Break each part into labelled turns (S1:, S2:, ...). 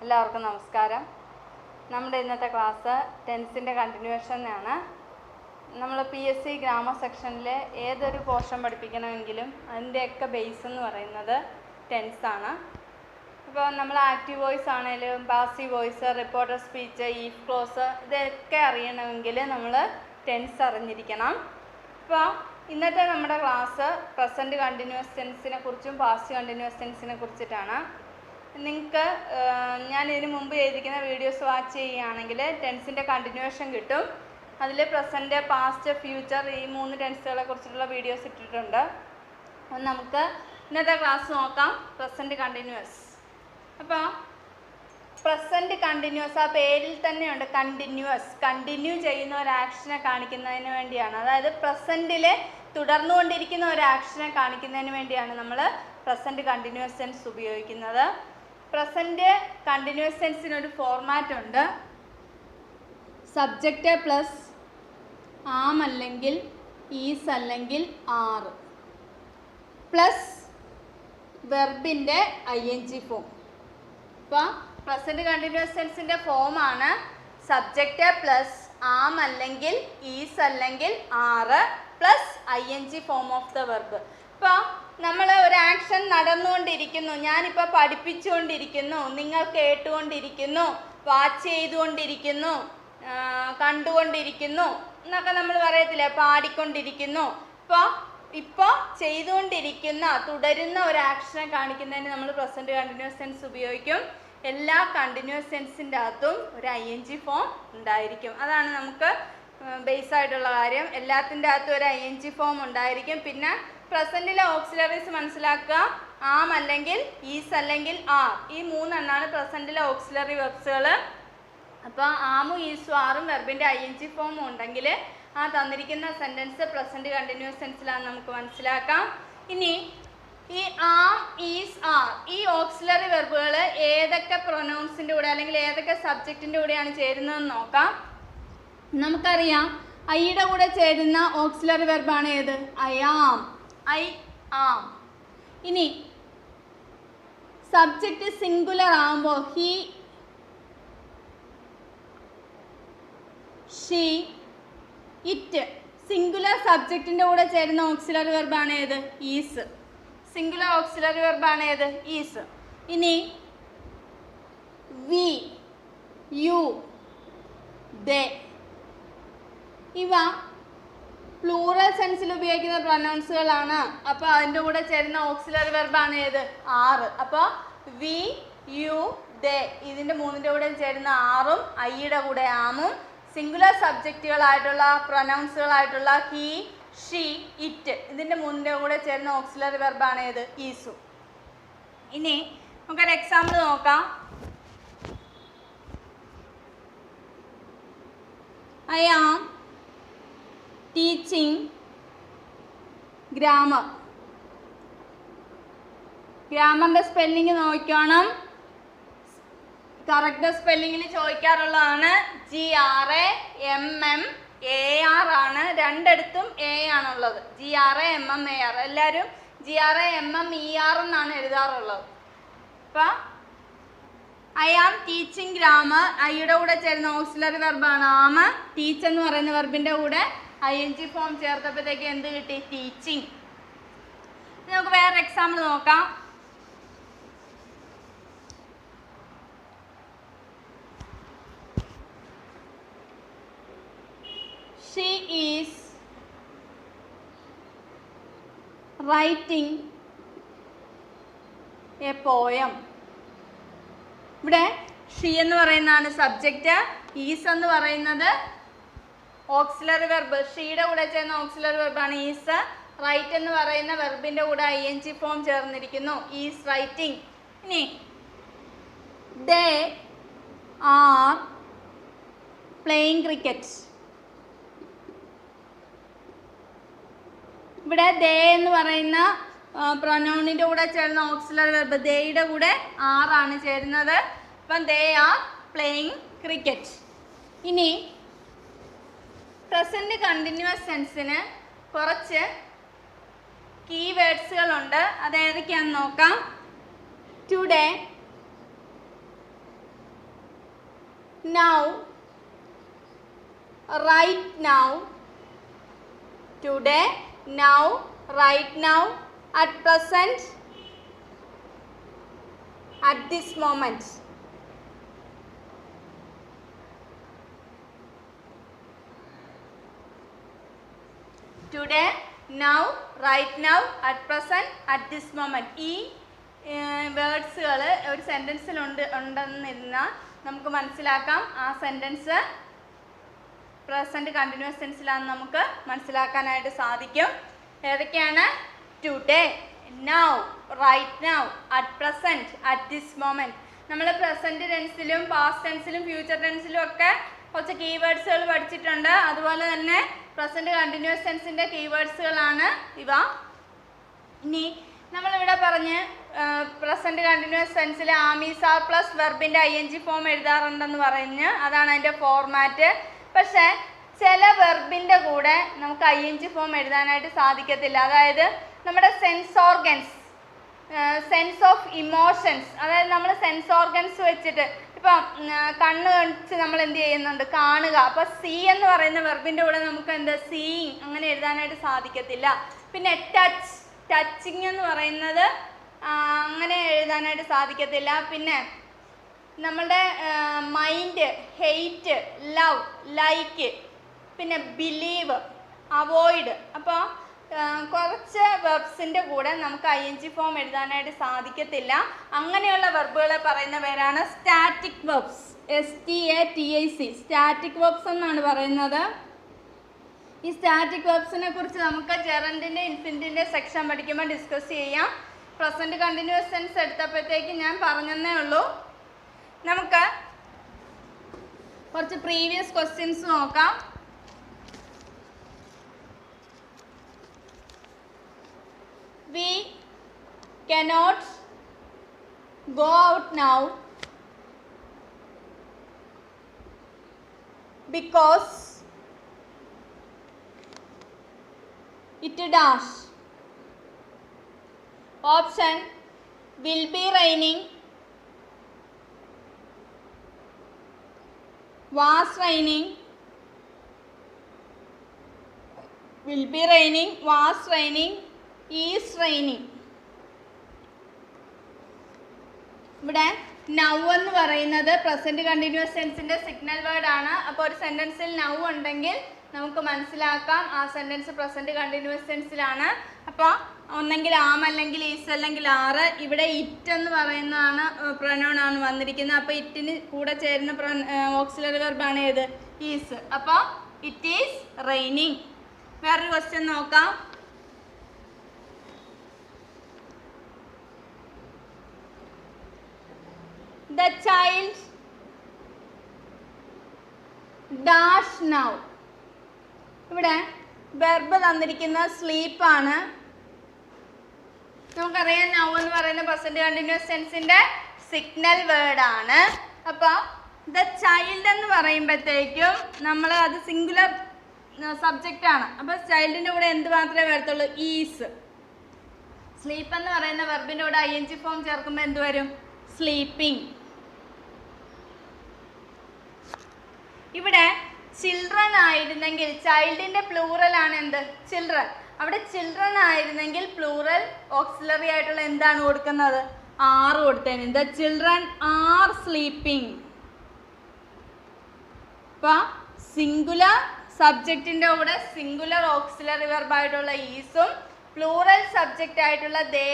S1: എല്ലാവർക്കും നമസ്കാരം. നമ്മുടെ ഇന്നത്തെ ക്ലാസ് ടെൻസിൻ്റെ കണ്ടിന്യൂവേഷനാണ്. നമ്മൾ PSC ഗ്രാമർ സെക്ഷനിൽ ഏതൊരു പോർഷൻ പഠിപ്പിക്കണമെങ്കിലും അതിൻ്റെയൊക്കെ ബേസ് എന്ന് പറയുന്നത് ടെൻസാണ്. ഇപ്പോൾ നമ്മൾ ആക്റ്റീവ് വോയിസ് ആണെങ്കിലും passive voice, reporter speech, if close ഇതൊക്കെ അറിയണമെങ്കിൽ നമ്മൾ ടെൻസ് അറിഞ്ഞിരിക്കണം. ഇപ്പോൾ ഇന്നത്തെ നമ്മുടെ ക്ലാസ് പ്രസൻറ്റ് കണ്ടിന്യൂസ് ടെൻസിനെ കുറിച്ചും പാസ്റ്റ് കണ്ടിന്യൂസ് ടെൻസിനെ കുറിച്ചിട്ടാണ്. നിങ്ങൾക്ക് ഞാൻ ഇതിന് മുമ്പ് ചെയ്തിരിക്കുന്ന വീഡിയോസ് വാച്ച് ചെയ്യുകയാണെങ്കിൽ ടെൻസിൻ്റെ കണ്ടിന്യൂവേഷൻ കിട്ടും. അതിൽ പ്രസൻറ്റ്, പാസ്റ്റ്, ഫ്യൂച്ചർ ഈ 3 ടെൻസുകളെ കുറിച്ചിട്ടുള്ള വീഡിയോസ് ഇട്ടിട്ടുണ്ട്. അപ്പം നമുക്ക് ഇന്നത്തെ ക്ലാസ് നോക്കാം. Present continuous. അപ്പോൾ പ്രസൻറ്റ് കണ്ടിന്യൂസ് ആ പേരിൽ തന്നെയുണ്ട് കണ്ടിന്യൂസ്. കണ്ടിന്യൂ ചെയ്യുന്ന ഒരു ആക്ഷനെ കാണിക്കുന്നതിന് വേണ്ടിയാണ്. അതായത് പ്രസൻറ്റിൽ തുടർന്നുകൊണ്ടിരിക്കുന്ന ഒരു ആക്ഷനെ കാണിക്കുന്നതിന് വേണ്ടിയാണ് നമ്മൾ പ്രസൻറ്റ് കണ്ടിന്യൂസ് ടെൻസ് ഉപയോഗിക്കുന്നത്. പ്രസൻറ്റ് കണ്ടിന്യൂസ് ടെൻസിനൊരു ഫോർമാറ്റ് ഉണ്ട്. സബ്ജക്റ്റ് പ്ലസ് ആം അല്ലെങ്കിൽ ഈസ് അല്ലെങ്കിൽ ആർ പ്ലസ് വെർബിൻ്റെ ING ഫോം. ഇപ്പോൾ പ്രസൻറ്റ് കണ്ടിന്യൂസ് ടെൻസിൻ്റെ ഫോമാണ് സബ്ജക്റ്റ് പ്ലസ് ആം അല്ലെങ്കിൽ ഈസ് അല്ലെങ്കിൽ are plus ING form of the verb. ഇപ്പോൾ നമ്മൾ ഒരു ആക്ഷൻ നടന്നുകൊണ്ടിരിക്കുന്നു, ഞാനിപ്പോൾ പഠിപ്പിച്ചുകൊണ്ടിരിക്കുന്നു, നിങ്ങൾ കേട്ടുകൊണ്ടിരിക്കുന്നു, വാച്ച് ചെയ്തുകൊണ്ടിരിക്കുന്നു, കണ്ടുകൊണ്ടിരിക്കുന്നു എന്നൊക്കെ നമ്മൾ പറയത്തില്ലേ, പാടിക്കൊണ്ടിരിക്കുന്നു. ഇപ്പോൾ ചെയ്തുകൊണ്ടിരിക്കുന്ന തുടരുന്ന ഒരു ആക്ഷനെ കാണിക്കുന്നതിന് നമ്മൾ പ്രസൻറ്റ് കണ്ടിന്യൂസ് ടെൻസ് ഉപയോഗിക്കും. എല്ലാ കണ്ടിന്യൂസ് ടെൻസിൻ്റെ അകത്തും ഒരു ING ഫോം ഉണ്ടായിരിക്കും. അതാണ് നമുക്ക് ബേസ് ആയിട്ടുള്ള കാര്യം. എല്ലാത്തിൻ്റെ അകത്തും ഒരു ING ഫോം ഉണ്ടായിരിക്കും. പിന്നെ പ്രസൻറ്റിലെ ഓക്സിലറീസ് മനസ്സിലാക്കുക. ആം അല്ലെങ്കിൽ ഈസ് അല്ലെങ്കിൽ ആർ, ഈ 3 എണ്ണമാണ് പ്രസൻറ്റിലെ ഓക്സിലറി വെർബ്സുകൾ. അപ്പോൾ ആമും ഈസും ആറും വെർബിൻ്റെ ING ഫോമും ഉണ്ടെങ്കിൽ ആ തന്നിരിക്കുന്ന സെൻറ്റൻസ് പ്രസൻറ്റ് കണ്ടിന്യൂസ് ടെൻസിലാണെന്ന് നമുക്ക് മനസ്സിലാക്കാം. ഇനി ഈ ആം, ഈസ്, ആർ ഈ ഓക്സിലറി വെർബുകൾ ഏതൊക്കെ പ്രൊനൗൺസിൻ്റെ കൂടെ അല്ലെങ്കിൽ ഏതൊക്കെ സബ്ജക്റ്റിൻ്റെ കൂടെയാണ് ചേരുന്നതെന്ന് നോക്കാം. നമുക്കറിയാം ഐയുടെ കൂടെ ചേരുന്ന ഓക്സിലറി വെർബാണ് ഏത്? I am. ഇനി സബ്ജക്റ്റ് സിംഗുലർ ആകുമ്പോൾ ഹി, ഷീ, ഇറ്റ്. സിംഗുലർ സബ്ജക്റ്റിൻ്റെ കൂടെ ചേരുന്ന ഓക്സിലറി വെർബാണ് ഏത്? ഈസ്. സിംഗുലർ ഓക്സിലറി വെർബാണ് ഏത്? ഈസ്. ഇനി വി, യു, ദേ ഇവ പ്ലൂറൽ സെൻസിൽ ഉപയോഗിക്കുന്ന പ്രൊനൗൺസുകളാണ്. അപ്പോൾ അതിൻ്റെ കൂടെ ചേരുന്ന ഓക്സിലറി വെർബാണ് ഏത്? ആറ്. അപ്പോൾ വി, യു, ദേ ഇതിൻ്റെ 3ൻ്റെ കൂടെ ചേരുന്ന ആറും ഐയുടെ കൂടെ ആമും സിംഗുലർ സബ്ജക്റ്റുകളായിട്ടുള്ള പ്രൊനൗൺസുകളായിട്ടുള്ള ഹി, ഷീ, ഇറ്റ് ഇതിൻ്റെ 3ൻ്റെ കൂടെ ചേരുന്ന ഓക്സിലറി വെർബാണ് ഏത്? ഈസു. ഇനി നമുക്കൊരു എക്സാമ്പിൾ നോക്കാം. I am teaching grammar. ഗ്രാമറിൻ്റെ സ്പെല്ലിങ് നോക്കണം. കറക്റ്റ് സ്പെല്ലിങ്ങിൽ ചോദിക്കാറുള്ളതാണ്. GRAMMAR ആണ്. രണ്ടിടത്തും A ആണുള്ളത്. GRAMMAR. എല്ലാവരും GRAMMER എന്നാണ് എഴുതാറുള്ളത്. അപ്പം ഐ ആം ടീച്ചിങ് ഗ്രാമർ. ഐയുടെ കൂടെ ചേരുന്ന ഓക്സിലറി വെർബാണ് ആം. ടീച്ച് എന്ന് പറയുന്ന വെർബിൻ്റെ കൂടെ ING ഫോം ചേർത്തപ്പോഴത്തേക്ക് എന്ത് കിട്ടി? ടീച്ചിങ്. നമുക്ക് വേറെ എക്സാമ്പിൾ നോക്കാം. She is writing A poem. ഇവിടെ ഷീ എന്ന് പറയുന്നതാണ് സബ്ജക്റ്റ്, ഈസ് എന്ന് പറയുന്നത് ഓക്സിലറി വെർബ്. ഷീയുടെ കൂടെ ചേർന്ന ഓക്സിലറി വെർബാണ് ഈസ്. റൈറ്റ് എന്ന് പറയുന്ന വെർബിൻ്റെ കൂടെ ING ഫോം ചേർന്നിരിക്കുന്നു. Is writing. ഇനി ദേ ആർ പ്ലേയിങ് ക്രിക്കറ്റ്. ഇവിടെ ദേ എന്ന് പറയുന്ന പ്രൊനൗണിൻ്റെ കൂടെ ചേർന്ന ഓക്സിലറി വെർബ് ദേയുടെ കൂടെ ആറാണ് ചേരുന്നത്. അപ്പം ദേ ആർ പ്ലേയിങ് ക്രിക്കറ്റ്. ഇനി പ്രസൻറ്റ് കണ്ടിന്യൂസ് ടെൻസിന് കുറച്ച് കീവേഡ്സുകളുണ്ട്. അത് ഏതൊക്കെയാണെന്ന് നോക്കാം. Today, now, right now, today, now, right now, at present, at this moment. Today, now, right now, at present, at this moment. ഈ വേർഡ്സുകൾ ഒരു സെൻറ്റൻസിൽ ഉണ്ടെന്നിരുന്നാൽ നമുക്ക് മനസ്സിലാക്കാം ആ സെൻറ്റൻസ് പ്രസൻറ്റ് കണ്ടിന്യൂസ് ടെൻസിലാണെന്ന് നമുക്ക് മനസ്സിലാക്കാനായിട്ട് സാധിക്കും. ഏതൊക്കെയാണ്? Today, now, right now, at present, at this moment. നമ്മൾ പ്രസൻറ്റ് ടെൻസിലും പാസ്റ്റ് ടെൻസിലും ഫ്യൂച്ചർ ടെൻസിലും ഒക്കെ കുറച്ച് കീവേഡ്സുകൾ പഠിച്ചിട്ടുണ്ട്. അതുപോലെ തന്നെ പ്രസൻറ്റ് കണ്ടിന്യൂസ് ടെൻസിൻ്റെ കീവേഡ്സുകളാണ് ഇവ. ഇനി നമ്മളിവിടെ പറഞ്ഞ് പ്രസൻറ്റ് കണ്ടിന്യൂസ് ടെൻസിൽ ആമീസ് ആർ പ്ലസ് വെർബിൻ്റെ ING ഫോം എഴുതാറുണ്ടെന്ന് പറഞ്ഞ് അതാണ് അതിൻ്റെ ഫോർമാറ്റ്. പക്ഷേ ചില വെർബിൻ്റെ കൂടെ നമുക്ക് ING ഫോം എഴുതാനായിട്ട് സാധിക്കത്തില്ല. അതായത് നമ്മുടെ sense organs, sense of emotions, അതായത് നമ്മൾ സെൻസ് ഓർഗൻസ് വെച്ചിട്ട് ഇപ്പം കണ്ണ് കാണിച്ച് നമ്മൾ എന്ത് ചെയ്യുന്നുണ്ട്? കാണുക. അപ്പോൾ സീ എന്ന് പറയുന്ന വെർബിൻ്റെ കൂടെ നമുക്ക് എന്ത് സീയിങ് അങ്ങനെ എഴുതാനായിട്ട് സാധിക്കത്തില്ല. പിന്നെ ടച്ച്, ടച്ചിങ് എന്ന് പറയുന്നത് അങ്ങനെ എഴുതാനായിട്ട് സാധിക്കത്തില്ല. പിന്നെ നമ്മളുടെ മൈൻഡ്, ഹെയ്റ്റ്, ലവ്, ലൈക്ക്, പിന്നെ ബിലീവ്, അവോയ്ഡ്. അപ്പോൾ കുറച്ച് വെർബ്സിൻ്റെ കൂടെ നമുക്ക് ING ഫോം എഴുതാനായിട്ട് സാധിക്കത്തില്ല. അങ്ങനെയുള്ള വെർബുകളെ പറയുന്ന പേരാണ് static verbs. STATIC, static verbs എന്നാണ് പറയുന്നത്. ഈ സ്റ്റാറ്റിക് വെർബ്സിനെ കുറിച്ച് നമുക്ക് ജെറൻഡിൻ്റെ ഇൻഫിനിറ്റിൻ്റെ സെക്ഷൻ പഠിക്കുമ്പോൾ ഡിസ്കസ് ചെയ്യാം. പ്രസൻറ്റ് കണ്ടിന്യൂസ് ടെൻസ് എടുത്തപ്പോഴത്തേക്ക് ഞാൻ പറഞ്ഞതേ ഉള്ളൂ. നമുക്ക് കുറച്ച് പ്രീവിയസ് ക്വസ്റ്റ്യൻസ് നോക്കാം. We cannot go out now because it dash. Option will be raining, was raining, will be raining, was raining, is raining. ഇവിടെ നൗ എന്ന് പറയുന്നത് പ്രസൻറ്റ് കണ്ടിന്യൂസ് ടെൻസിൻ്റെ സിഗ്നൽ വേർഡ് ആണ്. അപ്പോൾ ഒരു സെൻറ്റൻസിൽ നൗ ഉണ്ടെങ്കിൽ നമുക്ക് മനസ്സിലാക്കാം ആ സെൻറ്റൻസ് പ്രസൻറ്റ് കണ്ടിന്യൂസ് ടെൻസിലാണ്. അപ്പോൾ ഒന്നെങ്കിൽ ആം അല്ലെങ്കിൽ ഈസ് അല്ലെങ്കിൽ ആറ്. ഇവിടെ ഇറ്റ് എന്ന് പറയുന്നതാണ് പ്രൊനൗൺ ആണ് വന്നിരിക്കുന്നത്. അപ്പോൾ ഇറ്റിന് കൂടെ ചേരുന്ന ഓക്സിലറി വെർബാണ് ഏത്? ഈസ്. അപ്പോൾ ഇറ്റ് ഈസ് റെയിനിങ്. വേറൊരു ക്വസ്റ്റ്യൻ നോക്കാം. The child dash now. ഇവിടെ വെർബ് തന്നിരിക്കുന്ന സ്ലീപ്പാണ്. നമുക്കറിയാം നൗ എന്ന് പറയുന്ന പ്രസൻറ്റ് കണ്ടിന്യൂസ് ടെൻസിൻ്റെ സിഗ്നൽ വേർഡാണ്. അപ്പോൾ ദ ചൈൽഡ് എന്ന് പറയുമ്പോഴത്തേക്കും നമ്മൾ അത് സിംഗുലർ സബ്ജക്റ്റാണ്. അപ്പോൾ ചൈൽഡിൻ്റെ കൂടെ എന്ത് മാത്രമേ വരത്തുള്ളൂ? ഈസ്. സ്ലീപ്പ് എന്ന് പറയുന്ന വെർബിൻ്റെ കൂടെ ING ഫോം ചേർക്കുമ്പോൾ എന്ത് വരും? സ്ലീപ്പിംഗ്. ഇവിടെ ചിൽഡ്രൻ ആയിരുന്നെങ്കിൽ ചൈൽഡിൻ്റെ പ്ലൂറലാണ് എന്ത്? ചിൽഡ്രൻ. അവിടെ ചിൽഡ്രൻ ആയിരുന്നെങ്കിൽ പ്ലൂറൽ ഓക്സിലറി ആയിട്ടുള്ള എന്താണ് കൊടുക്കുന്നത്? ആറ് കൊടുത്തേന്. The children are sleeping. അപ്പോൾ സിംഗുലർ സബ്ജക്റ്റിൻ്റെ കൂടെ സിംഗുലർ ഓക്സിലറി വെർബായിട്ടുള്ള ഈസും പ്ലൂറൽ സബ്ജക്റ്റ് ആയിട്ടുള്ള ദേ,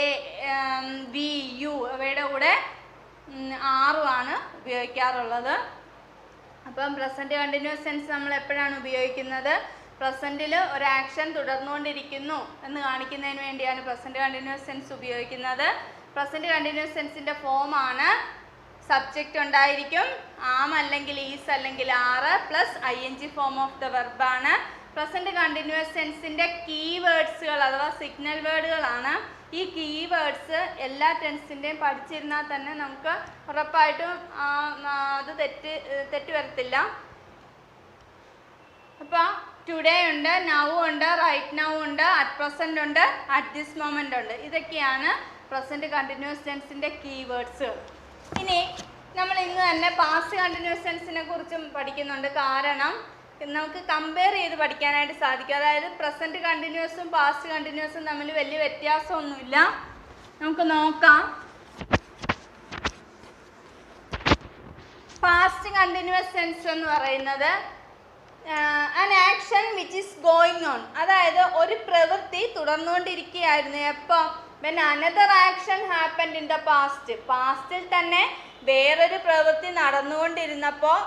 S1: വി, യു അവയുടെ കൂടെ ആറുമാണ് ഉപയോഗിക്കാറുള്ളത്. അപ്പം പ്രസൻറ്റ് കണ്ടിന്യൂസ് ടെൻസ് നമ്മൾ എപ്പോഴാണ് ഉപയോഗിക്കുന്നത്? പ്രസൻറ്റിൽ ഒരു ആക്ഷൻ തുടർന്നുകൊണ്ടിരിക്കുന്നു എന്ന് കാണിക്കുന്നതിന് വേണ്ടിയാണ് പ്രസൻറ്റ് കണ്ടിന്യൂസ് ടെൻസ് ഉപയോഗിക്കുന്നത്. പ്രസൻറ്റ് കണ്ടിന്യൂസ് ടെൻസിൻ്റെ ഫോമാണ് സബ്ജക്റ്റ് ഉണ്ടായിരിക്കും, ആം അല്ലെങ്കിൽ ഈസ് അല്ലെങ്കിൽ are plus ING form of the വെർബാണ്. പ്രസൻറ്റ് കണ്ടിന്യൂസ് ടെൻസിൻ്റെ കീവേഡ്സുകൾ അഥവാ സിഗ്നൽ വേർഡുകളാണ്. ഈ കീവേഡ്സ് എല്ലാ ടെൻസിൻ്റെയും പഠിച്ചിരുന്നാൽ തന്നെ നമുക്ക് ഉറപ്പായിട്ടും അത് തെറ്റ് വരത്തില്ല. അപ്പോൾ ടുഡേ ഉണ്ട്, നൗ ഉണ്ട്, റൈറ്റ് നൗ ഉണ്ട്, അറ്റ് പ്രസൻറ്റ് ഉണ്ട്, അറ്റ് ദിസ് മൊമെൻ്റ് ഉണ്ട്. ഇതൊക്കെയാണ് പ്രസൻറ്റ് കണ്ടിന്യൂസ് ടെൻസിൻ്റെ കീവേഡ്സുകൾ. ഇനി നമ്മൾ ഇന്ന് തന്നെ പാസ്റ്റ് കണ്ടിന്യൂസ് ടെൻസിനെ കുറിച്ചും പഠിക്കുന്നുണ്ട്. കാരണം നമുക്ക് കമ്പയർ ചെയ്ത് പഠിക്കാനായിട്ട് സാധിക്കും. അതായത് പ്രസൻറ്റ് കണ്ടിന്യൂസും പാസ്റ്റ് കണ്ടിന്യൂസും തമ്മിൽ വലിയ വ്യത്യാസമൊന്നുമില്ല. നമുക്ക് നോക്കാം. പാസ്റ്റ് കണ്ടിന്യൂസ് ടെൻസ് എന്ന് പറയുന്നത് an action which is going on, അതായത് ഒരു പ്രവൃത്തി തുടർന്നുകൊണ്ടിരിക്കുകയായിരുന്നു. എപ്പോൾ? when another action happened in the past, പാസ്റ്റിൽ തന്നെ വേറൊരു പ്രവൃത്തി നടന്നുകൊണ്ടിരുന്നപ്പോൾ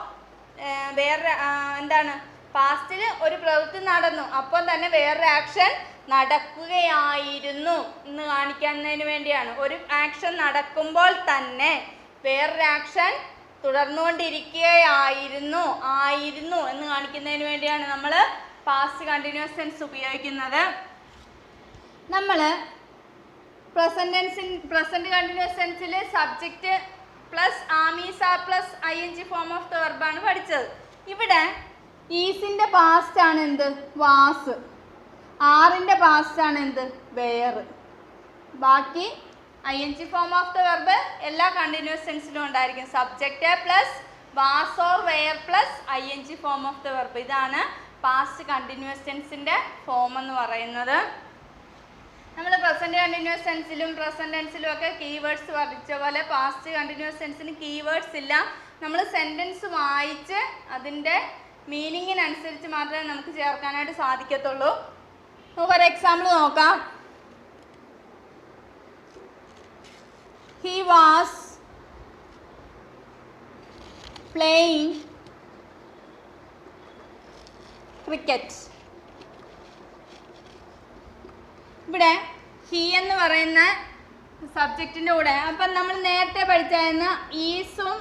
S1: എന്താണ്, പാസ്റ്റിൽ ഒരു പ്രവൃത്തി നടന്നു, അപ്പോൾ തന്നെ വേറൊരു ആക്ഷൻ നടക്കുകയായിരുന്നു എന്ന് കാണിക്കുന്നതിന് വേണ്ടിയാണ്. ഒരു ആക്ഷൻ നടക്കുമ്പോൾ തന്നെ വേറൊരു ആക്ഷൻ തുടർന്നുകൊണ്ടിരിക്കുകയായിരുന്നു എന്ന് കാണിക്കുന്നതിന് വേണ്ടിയാണ് നമ്മൾ പാസ്റ്റ് കണ്ടിന്യൂസ് ടെൻസ് ഉപയോഗിക്കുന്നത്. നമ്മൾ പ്രസൻറ്റ് കണ്ടിന്യൂസ് ടെൻസിൽ subject plus am is plus ing form of the വെർബാണ് പഠിച്ചത്. ഇവിടെ ഈസിൻ്റെ പാസ്റ്റ് ആണ് എന്ത്? വാസ്. ആറിൻ്റെ പാസ്റ്റ് ആണ് എന്ത്? വെയർ. ബാക്കി ing form of the verb എല്ലാ കണ്ടിന്യൂസ് ടെൻസിലും ഉണ്ടായിരിക്കും. Subject plus was or were plus ing form of the verb. ഇതാണ് പാസ്റ്റ് കണ്ടിന്യൂസ് ടെൻസിൻ്റെ ഫോം എന്ന് പറയുന്നത്. നമ്മൾ പ്രസൻറ്റ് കണ്ടിന്യൂസ് ടെൻസിലും പ്രസൻറ്റ് ടെൻസിലും ഒക്കെ കീവേഡ്സ് പഠിച്ച പോലെ പാസ്റ്റ് കണ്ടിന്യൂസ് ടെൻസിന് കീവേഡ്സ് ഇല്ല. നമ്മൾ സെൻറ്റൻസ് വായിച്ച് അതിൻ്റെ മീനിങ്ങിനനുസരിച്ച് മാത്രമേ നമുക്ക് ചേർക്കാനായിട്ട് സാധിക്കത്തുള്ളൂ. നമുക്കൊരു എക്സാമ്പിൾ നോക്കാം. He was playing cricket. ഇവിടെ ഹി എന്ന് പറയുന്ന സബ്ജക്റ്റിൻ്റെ കൂടെ അപ്പം നമ്മൾ നേരത്തെ പഠിച്ചായിരുന്ന ഈസും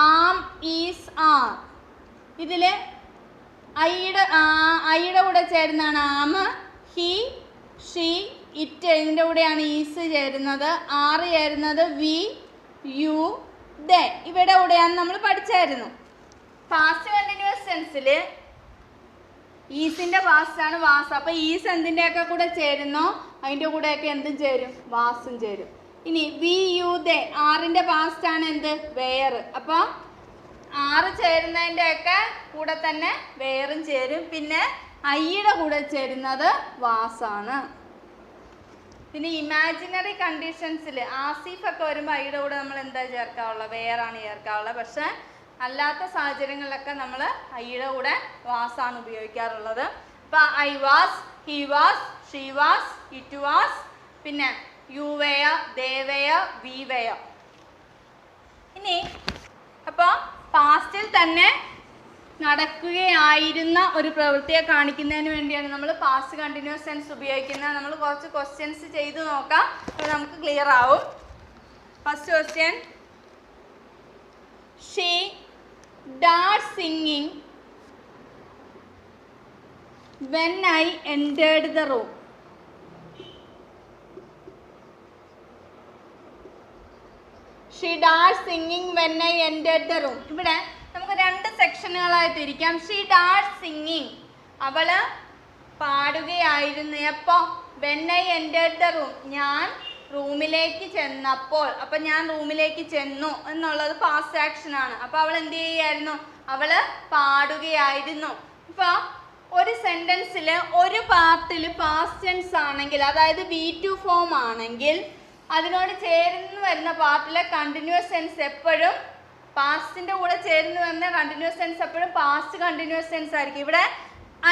S1: ആം, ഈസ്, ആർ. ഇതിൽ ഐയുടെ കൂടെ ചേരുന്നതാണ് ആം. ഹി, ഷീ, ഇറ്റ് ഇതിൻ്റെ കൂടെയാണ് ഈസ് ചേരുന്നത്. ആറ് ചേരുന്നത് വി, യു, ദേ ഇവയുടെ കൂടെയാണ് നമ്മൾ പഠിച്ചായിരുന്നു. പാസ്റ്റ് കണ്ടിന്യൂസ് ടെൻസിൽ ഈസിൻ്റെ പാസ്റ്റാണ് വാസ്. അപ്പോൾ ഈസ് എന്തിൻ്റെയൊക്കെ കൂടെ ചേരുന്നോ അതിൻ്റെ കൂടെയൊക്കെ എന്തും ചേരും? വാസും ചേരും. ഇനി വി, യു, ദേ ആറിൻ്റെ പാസ്റ്റാണ് എന്ത്? വെയർ. അപ്പോൾ ആറ് ചേരുന്നതിൻ്റെയൊക്കെ കൂടെ തന്നെ വെയറും ചേരും. പിന്നെ ഐയുടെ കൂടെ ചേരുന്നത് വാസാണ്. പിന്നെ ഇമാജിനറി കണ്ടീഷൻസിൽ ആസിഫൊക്കെ വരുമ്പോൾ ഐയുടെ കൂടെ നമ്മൾ എന്താ ചേർക്കാവുള്ളത്? വെയറാണ് ചേർക്കാവുള്ളത്. പക്ഷേ അല്ലാത്ത സാഹചര്യങ്ങളിലൊക്കെ നമ്മൾ ഐയുടെ കൂടെ വാസാണ് ഉപയോഗിക്കാറുള്ളത്. അപ്പോൾ I was, he was, she was, it was, പിന്നെ യു വെയ, ദേ വെയ, വി വെയ. ഇനി അപ്പോൾ പാസ്റ്റിൽ തന്നെ നടക്കുകയായിരുന്ന ഒരു പ്രവൃത്തിയെ കാണിക്കുന്നതിന് വേണ്ടിയാണ് നമ്മൾ പാസ്റ്റ് കണ്ടിന്യൂസ് ടെൻസ് ഉപയോഗിക്കുന്നത്. നമ്മൾ കുറച്ച് ക്വസ്റ്റ്യൻസ് ചെയ്ത് നോക്കാം, അപ്പോൾ നമുക്ക് ക്ലിയർ ആവും. First question, she started singing when I entered the room. She started singing when I entered the room. ഇവിടെ നമുക്ക് രണ്ട് സെക്ഷനുകളായിട്ട് ഇരിക്കാം. ഷീ started singing, അവൾ പാടുകയായിരുന്നു. എപ്പോൾ? when I entered the room, ഞാൻ റൂമിലേക്ക് ചെന്നപ്പോൾ. അപ്പം ഞാൻ റൂമിലേക്ക് ചെന്നു എന്നുള്ളത് പാസ്റ്റ് ആക്ഷനാണ്. അപ്പോൾ അവൾ എന്ത് ചെയ്യുകയായിരുന്നു? അവൾ പാടുകയായിരുന്നു. ഇപ്പോൾ ഒരു സെൻറ്റൻസിൽ ഒരു പാർട്ടിൽ പാസ്റ്റ് ടെൻസ് ആണെങ്കിൽ, അതായത് V2 ഫോം ആണെങ്കിൽ, അതിനോട് ചേർന്ന് വരുന്ന പാർട്ടിലെ കണ്ടിന്യൂസ് ടെൻസ് എപ്പോഴും പാസ്റ്റിൻ്റെ കൂടെ ചേർന്ന് വരുന്ന കണ്ടിന്യൂസ് ടെൻസ് എപ്പോഴും പാസ്റ്റ് കണ്ടിന്യൂസ് ടെൻസ് ആയിരിക്കും. ഇവിടെ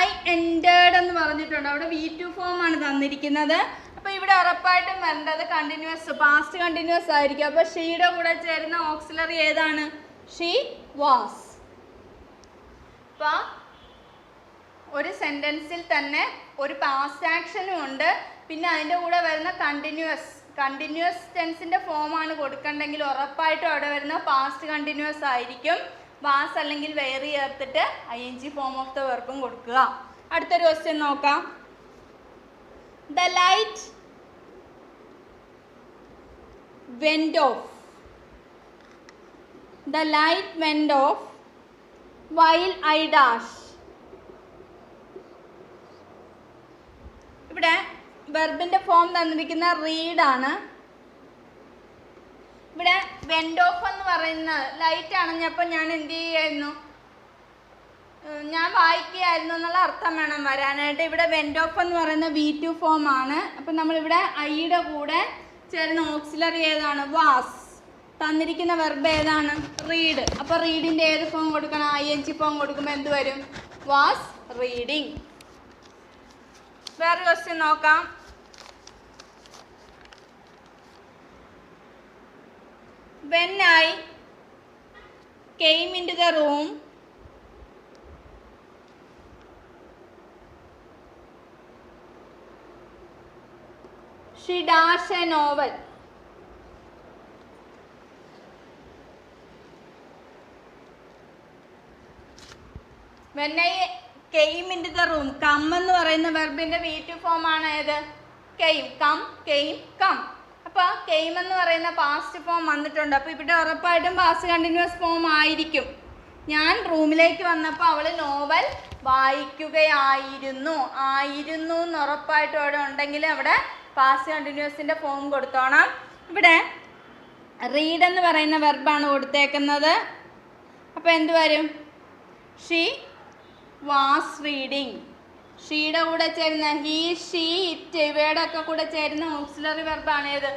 S1: ഐ എൻറ്റേർഡ് എന്ന് പറഞ്ഞിട്ടുണ്ട്, അവിടെ V2 ഫോം ആണ് തന്നിരിക്കുന്നത്. അപ്പോൾ ഇവിടെ ഉറപ്പായിട്ടും വരേണ്ടത് കണ്ടിന്യൂസ് പാസ്റ്റ് കണ്ടിന്യൂസ് ആയിരിക്കും. അപ്പോൾ ഷീയുടെ കൂടെ ചേരുന്ന ഓക്സിലറി ഏതാണ്? She was. അപ്പോൾ ഒരു സെൻറ്റൻസിൽ തന്നെ ഒരു പാസ്റ്റ് ആക്ഷനും ഉണ്ട്, പിന്നെ അതിൻ്റെ കൂടെ വരുന്ന കണ്ടിന്യൂസ് ടെൻസിൻ്റെ ഫോമാണ് കൊടുക്കണ്ടെങ്കിൽ ഉറപ്പായിട്ടും അവിടെ വരുന്ന പാസ്റ്റ് കണ്ടിന്യൂസ് ആയിരിക്കും. വാസ് അല്ലെങ്കിൽ വെയർ ചേർത്തിട്ട് ing ഫോം ഓഫ് ദ വെർബും കൊടുക്കുക. അടുത്തൊരു ക്വസ്റ്റ്യൻ നോക്കാം. The light went off. The light went off while I dash. ഇവിടെ വെർബിൻ്റെ ഫോം തന്നിരിക്കുന്ന റീഡ് ആണ്. ഇവിടെ വെൻഡ് ഓഫ് എന്ന് പറയുന്ന ലൈറ്റ് അണഞ്ഞപ്പോൾ ഞാൻ എന്ത് ചെയ്യായിരുന്നു, ഞാൻ വായിക്കുകയായിരുന്നു എന്നുള്ള അർത്ഥം വേണം വരാനായിട്ട്. ഇവിടെ വെൻഡ് ഓഫ് എന്ന് പറയുന്ന V2 ഫോം ആണ്. അപ്പം നമ്മളിവിടെ ഐയുടെ കൂടെ ചേരുന്ന ഓക്സിലറി ഏതാണ്, വാസ്. തന്നിരിക്കുന്ന വെർബ് ഏതാണ്, റീഡ്. അപ്പോൾ റീഡിൻ്റെ ഏത് ഫോം കൊടുക്കണം, ING ഫോം കൊടുക്കുമ്പോൾ എന്ത് വരും, വാസ് റീഡിങ്. വേറെ ക്വസ്റ്റ്യൻ നോക്കാം. When I came into the room, she dashed a novel. When I came into the room, come എന്ന് പറയുന്ന വെർബിൻ്റെ V2 ഫോം ആണ് ഏത്, came. come, came, come. അപ്പോൾ came എന്ന് പറയുന്ന പാസ്റ്റ് ഫോം വന്നിട്ടുണ്ട്. അപ്പോൾ ഇവിടെ ഉറപ്പായിട്ടും പാസ്റ്റ് കണ്ടിന്യൂസ് ഫോം ആയിരിക്കും. ഞാൻ റൂമിലേക്ക് വന്നപ്പോൾ അവൾ നോവൽ വായിക്കുകയായിരുന്നു. ആയിരുന്നു എന്ന് ഉറപ്പായിട്ടും അവിടെ ഉണ്ടെങ്കിൽ അവിടെ പാസ്റ്റ് കണ്ടിന്യൂസിൻ്റെ ഫോം കൊടുത്തോണം. ഇവിടെ റീഡ് എന്ന് പറയുന്ന വെർബാണ് കൊടുത്തേക്കുന്നത്. അപ്പോൾ എന്ത് വരും, ഷീ വാസ് റീഡിങ്. ഷീയുടെ കൂടെ ചേരുന്ന ഹീ, ഷീ, ഇറ്റ് ഇവയുടെ ഒക്കെ കൂടെ ചേരുന്ന ഓക്സിലറി വെർബാണ് ഏത്,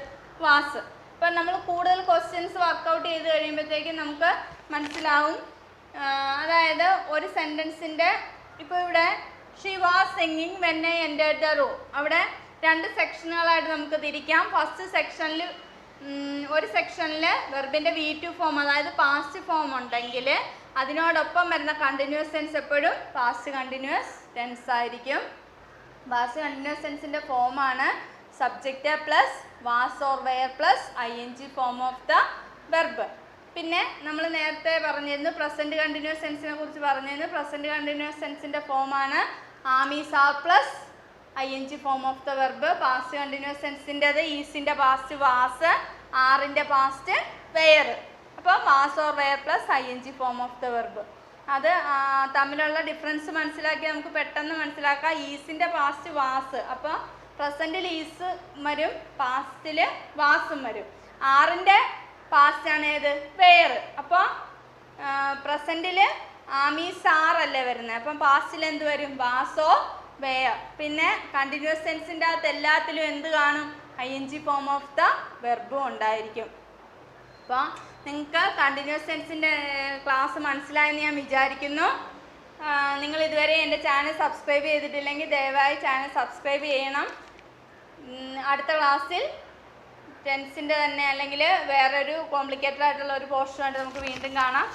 S1: വാസ്. അപ്പം നമ്മൾ കൂടുതൽ ക്വസ്റ്റ്യൻസ് വർക്കൗട്ട് ചെയ്ത് കഴിയുമ്പോഴത്തേക്കും നമുക്ക് മനസ്സിലാവും. അതായത് ഒരു സെൻറ്റൻസിൻ്റെ ഇപ്പോൾ ഇവിടെ she was singing when I entered the room. അവിടെ 2 സെക്ഷനുകളായിട്ട് നമുക്ക് തിരിക്കാം. ഫസ്റ്റ് സെക്ഷനിൽ ഒരു സെക്ഷനിൽ വെർബിൻ്റെ V2 ഫോം അതായത് പാസ്റ്റ് ഫോം ഉണ്ടെങ്കിൽ അതിനോടൊപ്പം വരുന്ന കണ്ടിന്യൂസ് ടെൻസ് എപ്പോഴും പാസ്റ്റ് കണ്ടിന്യൂസ് ടെൻസ് ആയിരിക്കും. പാസ്റ്റ് കണ്ടിന്യൂസ് ടെൻസിൻ്റെ ഫോമാണ് subject plus was or were plus ING form of the verb. പിന്നെ നമ്മൾ നേരത്തെ പറഞ്ഞിരുന്നു പ്രസൻറ്റ് കണ്ടിന്യൂസ് ടെൻസിനെ കുറിച്ച് പറഞ്ഞിരുന്നു. പ്രസൻറ്റ് കണ്ടിന്യൂസ് ടെൻസിൻ്റെ ഫോമാണ് am, is, are plus ING form of the verb. Past continuous ടെൻസിൻ്റെത് ഈസിൻ്റെ പാസ്റ്റ് വാസ്, ആറിൻ്റെ പാസ്റ്റ് വെയർ. അപ്പോൾ was or were plus ING form of the verb. അത് തമ്മിലുള്ള ഡിഫറൻസ് മനസ്സിലാക്കി നമുക്ക് പെട്ടെന്ന് മനസ്സിലാക്കാം. ഈസിൻ്റെ പാസ്റ്റ് വാസ്, അപ്പോൾ പ്രസൻറ്റിൽ ഈസ് വരും, പാസ്റ്റിൽ വാസും വരും. ആറിൻ്റെ പാസ്റ്റാണ് ഏത്, വെയർ. അപ്പോൾ പ്രസൻറ്റിൽ ആമീസ് ആറല്ലേ വരുന്നത്, അപ്പം പാസ്റ്റിൽ എന്ത് വരും, വാസോ വെയർ. പിന്നെ കണ്ടിന്യൂസ് ടെൻസിൻ്റെ അകത്ത് എല്ലാത്തിലും എന്ത് കാണും, ING ഫോം ഓഫ് ദ വെർബും ഉണ്ടായിരിക്കും. അപ്പോൾ നിങ്ങൾക്ക് കണ്ടിന്യൂസ് ടെൻസിൻ്റെ ക്ലാസ് മനസ്സിലായെന്ന് ഞാൻ വിചാരിക്കുന്നു. നിങ്ങൾ ഇതുവരെ എൻ്റെ ചാനൽ സബ്സ്ക്രൈബ് ചെയ്തിട്ടില്ലെങ്കിൽ ദയവായി ചാനൽ സബ്സ്ക്രൈബ് ചെയ്യണം. അടുത്ത ക്ലാസ്സിൽ ടെൻസിൻ്റെ തന്നെ അല്ലെങ്കിൽ വേറൊരു കോംപ്ലിക്കേറ്റഡ് ആയിട്ടുള്ള ഒരു പോർഷനായിട്ട് നമുക്ക് വീണ്ടും കാണാം.